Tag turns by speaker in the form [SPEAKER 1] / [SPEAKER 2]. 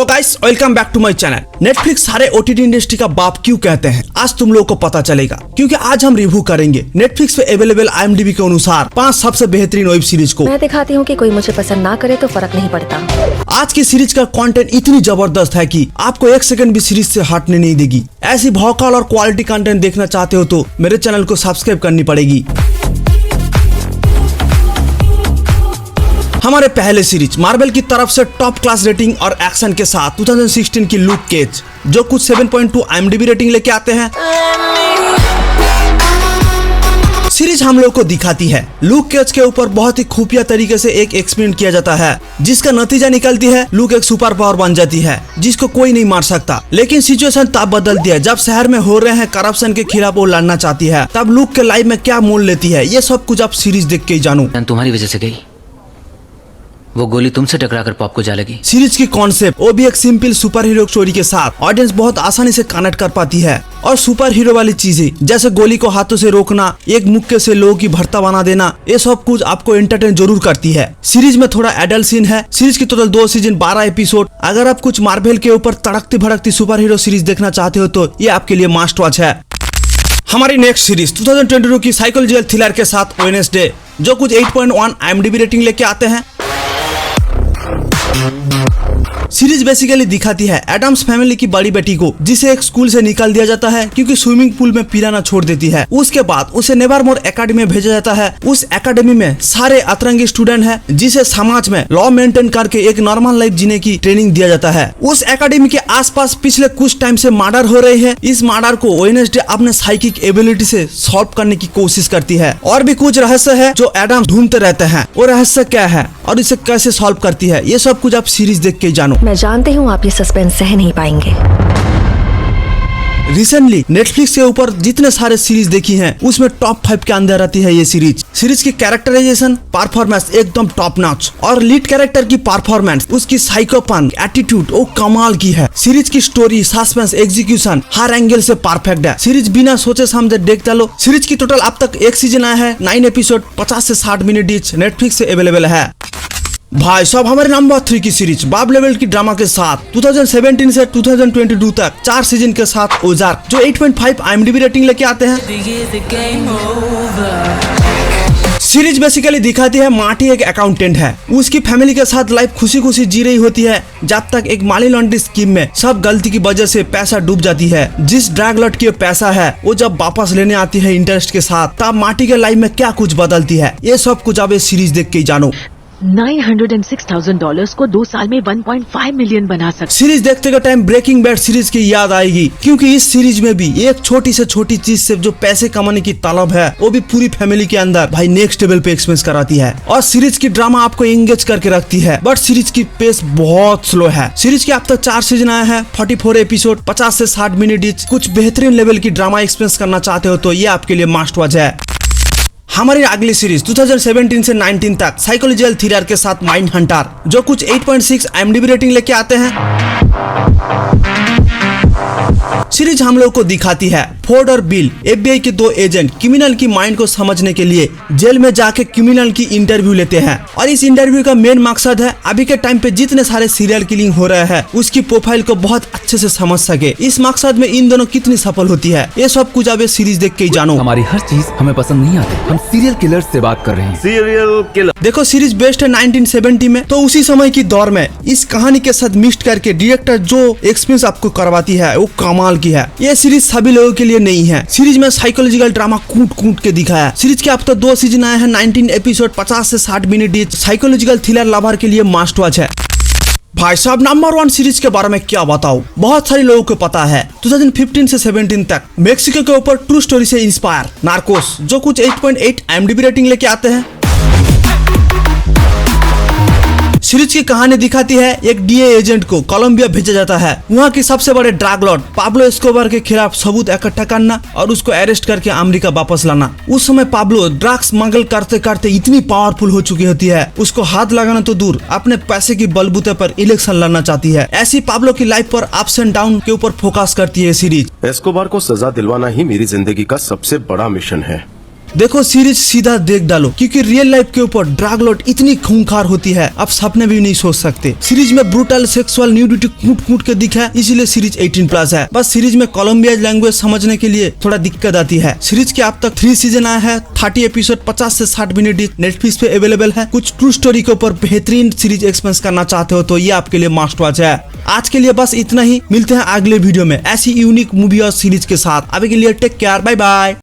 [SPEAKER 1] तो guys welcome back to my channel. Netflix सारे OTT industry का बाप क्यों कहते हैं, आज तुम लोगों को पता चलेगा, क्योंकि आज हम रिव्यू करेंगे नेटफ्लिक्स पे अवेलेबल IMDb के अनुसार 5 सबसे बेहतरीन वेब सीरीज को।
[SPEAKER 2] मैं दिखाती हूँ कि कोई मुझे पसंद ना करे तो फर्क नहीं पड़ता।
[SPEAKER 1] आज की सीरीज का कंटेंट इतनी जबरदस्त है कि आपको एक सेकंड भी सीरीज से हटने नहीं देगी। ऐसी भौकाल और क्वालिटी कंटेंट देखना चाहते हो तो मेरे चैनल को सब्सक्राइब करनी पड़ेगी। हमारे पहले सीरीज मार्वल की तरफ से टॉप क्लास रेटिंग और एक्शन के साथ 2016 की लूक केज, जो कुछ 7.2 IMDb रेटिंग लेके आते हैं। सीरीज हम लोग को दिखाती है लूक केज के ऊपर बहुत ही खुफिया तरीके से एक एक्सपेरिमेंट किया जाता है, जिसका नतीजा निकलती है लूक एक सुपर पावर बन जाती है जिसको कोई नहीं मार सकता। लेकिन सिचुएशन तब बदलती है जब शहर में हो रहे हैं करप्शन के खिलाफ वो लड़ना चाहती है। तब लूक के लाइफ में क्या मोड़ लेती है, ये सब कुछ आप सीरीज देख के ही जानो।
[SPEAKER 3] तुम्हारी वजह से गई वो गोली, तुमसे टकराकर पॉप को जा लगी।
[SPEAKER 1] सीरीज की कॉन्सेप्ट वो भी एक सिंपल सुपर हीरो स्टोरी के साथ ऑडियंस बहुत आसानी से कनेक्ट कर पाती है। और सुपर हीरो वाली चीजें जैसे गोली को हाथों से रोकना, एक मुक्के से लोगों की भर्ता बना देना, ये सब कुछ आपको एंटरटेन जरूर करती है। सीरीज में थोड़ा एडल्ट सीन है। सीरीज की टोटल 2 सीजन 12 एपिसोड। अगर आप कुछ मार्वल के ऊपर तड़कती भड़कती सुपर हीरो सीरीज देखना चाहते हो तो ये आपके लिए मस्ट वॉच है। हमारी नेक्स्ट सीरीज 2022 की साइकोलॉजिकल थ्रिलर के साथ वेडनेसडे, जो कुछ 8.1 IMDb रेटिंग लेके आते हैं। सीरीज बेसिकली दिखाती है एडम्स फैमिली की बड़ी बेटी को, जिसे एक स्कूल से निकाल दिया जाता है क्योंकि स्विमिंग पूल में पिराना छोड़ देती है। उसके बाद उसे नेवरमोर एकेडमी में भेजा जाता है। उस एकेडमी में सारे अतरंगी स्टूडेंट हैं, जिसे समाज में लॉ मेंटेन करके एक नॉर्मल लाइफ जीने की ट्रेनिंग दिया जाता है। उस एकेडमी के आसपास पिछले कुछ टाइम से मर्डर हो रही है। इस मर्डर को वेडनेसडे अपने साइकिक एबिलिटी से सॉल्व करने की कोशिश करती है। और भी कुछ रहस्य है जो एडम्स ढूंढते रहते हैं। वो रहस्य क्या है और इसे कैसे सॉल्व करती है, ये सब कुछ आप सीरीज देख के जानो।
[SPEAKER 2] मैं जानती हूँ आप ये सस्पेंस सह नहीं पाएंगे।
[SPEAKER 1] रिसेंटली नेटफ्लिक्स के ऊपर जितने सारे सीरीज देखी हैं उसमें टॉप 5 के अंदर आती है ये सीरीज। सीरीज की कैरेक्टराइजेशन, परफॉर्मेंस एकदम टॉप नॉच, और लीड कैरेक्टर की परफॉर्मेंस, उसकी साइकोपन, एटीट्यूड वो कमाल की है। सीरीज की स्टोरी, सस्पेंस, एग्जीक्यूशन हर एंगल से परफेक्ट है। सीरीज बिना सोचे समझे देख डालो। सीरीज की टोटल अब तक एक सीजन आया है, 9 एपिसोड, 50 से 60 मिनट ईच नेटफ्लिक्स से अवेलेबल है। भाई साहब हमारे नंबर 3 की सीरीज बाब लेवल की ड्रामा के साथ 2017 से 2022 तक 4 सीजन के साथ ओजार्क, जो 8.5 IMDb रेटिंग लेके आते हैं। सीरीज बेसिकली दिखाती है मार्टी एक अकाउंटेंट है, उसकी फैमिली के साथ लाइफ खुशी खुशी जी रही होती है, जब तक एक मनी लॉन्ड्री स्कीम में सब गलती की वजह से पैसा डूब जाती है। जिस ड्रग लॉट की पैसा है वो जब वापस लेने आती है इंटरेस्ट के साथ, तब मार्टी के लाइफ में क्या कुछ बदलती है, ये सब कुछ आप सीरीज देख के ही जानो।
[SPEAKER 4] $906,000 को 2 साल में 1.5 मिलियन बना सकते।
[SPEAKER 1] सीरीज देखते के टाइम ब्रेकिंग बैड सीरीज की याद आएगी, क्योंकि इस सीरीज में भी एक छोटी से छोटी चीज से जो पैसे कमाने की तलब है वो भी पूरी फैमिली के अंदर भाई नेक्स्ट लेवल पे एक्सपीरियंस कराती है। और सीरीज की ड्रामा आपको एंगेज करके रखती है, बट सीरीज की पेस बहुत स्लो है। सीरीज के अब तक 4 सीजन आए हैं, 44 एपिसोड, 50 से 60 मिनट ईच। कुछ बेहतरीन लेवल की ड्रामा एक्सपीरियंस करना चाहते हो तो ये आपके लिए मस्ट वॉच है। हमारी अगली सीरीज 2017 से 19 तक साइकोलॉजिकल थ्रिलर के साथ माइंड हंटर, जो कुछ 8.6 IMDb रेटिंग लेके आते हैं। सीरीज हम लोग को दिखाती है फोर्ड और बिल, FBI के 2 एजेंट, क्रिमिनल की माइंड को समझने के लिए जेल में जाके क्रिमिनल की इंटरव्यू लेते हैं। और इस इंटरव्यू का मेन मकसद है अभी के टाइम पे जितने सारे सीरियल किलिंग हो रहे हैं उसकी प्रोफाइल को बहुत अच्छे से समझ सके। इस मकसद में इन दोनों कितनी सफल होती है, ये सब कुछ आप सीरीज देख के ही जानो।
[SPEAKER 5] हमारी हर चीज हमें पसंद नहीं आती, हम सीरियल किलर से बात कर रहे हैं।
[SPEAKER 6] सीरियल किलर
[SPEAKER 1] देखो सीरीज बेस्ड है 1970 में, तो उसी समय की दौर में इस कहानी के साथ मिक्स करके डायरेक्टर जो एक्सपीरियंस आपको करवाती है वो कमाल की है। ये सीरीज सभी लोगों के लिए नहीं है। सीरीज में साइकोलॉजिकल ड्रामा कूट कूट के दिखाया है। सीरीज के अब तक 2 सीजन आए हैं, 19 एपिसोड, 50 से 60 minute each. Psychological thriller lover के लिए मस्ट वॉच है। भाई साहब नंबर 1 सीरीज के बारे में क्या बताऊं, बहुत सारे लोगों को पता है 2015 से 17 तक मेक्सिको के ऊपर ट्रू स्टोरी से इंस्पायर नार्कोस, जो कुछ 8.8 IMDb रेटिंग लेके आते हैं। सीरीज की कहानी दिखाती है एक DA एजेंट को कोलंबिया भेजा जाता है, वहाँ की सबसे बड़े ड्रग लॉर्ड पाब्लो एस्कोबार के खिलाफ सबूत इकट्ठा करना और उसको अरेस्ट करके अमेरिका वापस लाना। उस समय पाब्लो ड्रग्स स्मगल करते करते इतनी पावरफुल हो चुकी होती है, उसको हाथ लगाना तो दूर अपने पैसे की बलबूते पर इलेक्शन लड़ना चाहती है। ऐसी पाब्लो की लाइफ पर अप्स एंड डाउन के ऊपर फोकस करती है सीरीज।
[SPEAKER 6] एस्कोबार को सजा दिलवाना ही मेरी जिंदगी का सबसे बड़ा मिशन है।
[SPEAKER 1] देखो सीरीज सीधा देख डालो, क्योंकि रियल लाइफ के ऊपर ड्रग लॉर्ड इतनी खूंखार होती है आप सपने भी नहीं सोच सकते। सीरीज में ब्रूटल सेक्सुअल न्यूडिटी कूट कूट के दिखा है, इसीलिए सीरीज 18+ है। बस सीरीज में कोलंबिया लैंग्वेज समझने के लिए थोड़ा दिक्कत आती है। सीरीज के अब तक 3 सीजन आया है, 30 एपिसोड 50 से 60 मिनट नेटफ्लिक्स पे अवेलेबल है। कुछ ट्रू स्टोरी के ऊपर बेहतरीन सीरीज एक्सपेंस करना चाहते हो तो ये आपके लिए मस्ट वॉच है। आज के लिए बस इतना ही, मिलते हैं अगले वीडियो में ऐसी यूनिक मूवी और सीरीज के साथ। अभी के लिए टेक केयर, बाय बाय।